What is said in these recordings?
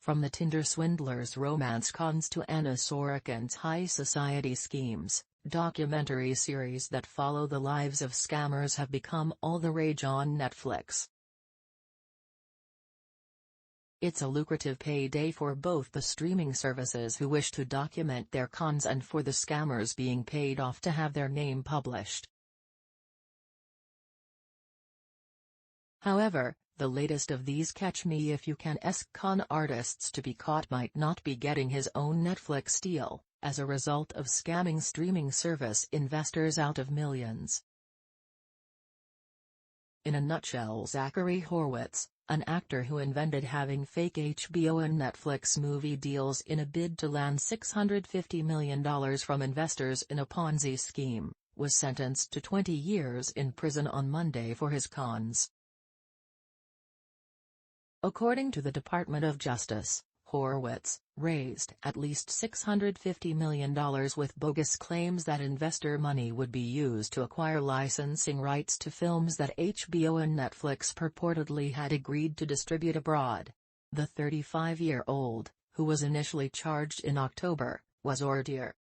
From the Tinder Swindler's romance cons to Anna Sorokin's high society schemes, documentary series that follow the lives of scammers have become all the rage on Netflix. It's a lucrative payday for both the streaming services who wish to document their cons and for the scammers being paid off to have their name published. However, the latest of these catch-me-if-you-can-esque con artists to be caught might not be getting his own Netflix deal, as a result of scamming streaming service investors out of millions. In a nutshell, Zachary Horwitz, an actor who invented having fake HBO and Netflix movie deals in a bid to land $650 million from investors in a Ponzi scheme, was sentenced to 20 years in prison on Monday for his cons. According to the Department of Justice, Horwitz raised at least $650 million with bogus claims that investor money would be used to acquire licensing rights to films that HBO and Netflix purportedly had agreed to distribute abroad. The 35-year-old, who was initially charged in October, was ordered.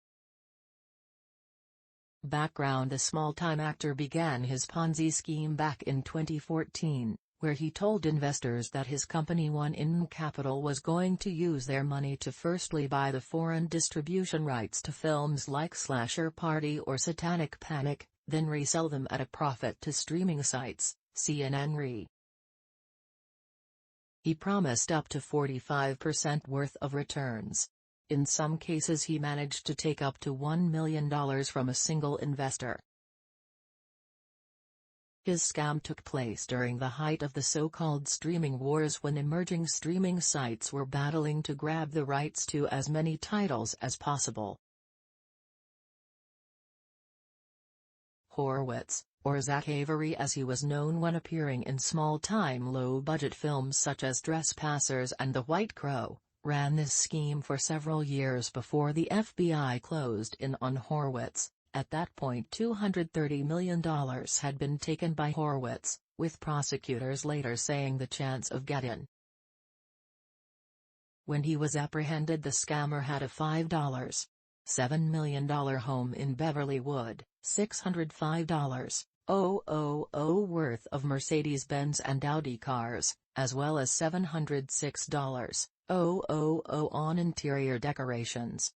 The small-time actor began his Ponzi scheme back in 2014. Where he told investors that his company One In Capital was going to use their money to firstly buy the foreign distribution rights to films like Slasher Party or Satanic Panic, then resell them at a profit to streaming sites, CNN Re. He promised up to 45% worth of returns. In some cases he managed to take up to $1 million from a single investor. His scam took place during the height of the so-called streaming wars when emerging streaming sites were battling to grab the rights to as many titles as possible. Horwitz, or Zach Avery as he was known when appearing in small-time low-budget films such as Trespassers and The White Crow, ran this scheme for several years before the FBI closed in on Horwitz. At that point $230 million had been taken by Horwitz, with prosecutors later saying the chance of getting. When he was apprehended, the scammer had a $5.7 million home in Beverlywood, $605,000 worth of Mercedes Benz and Audi cars, as well as $706,000 on interior decorations.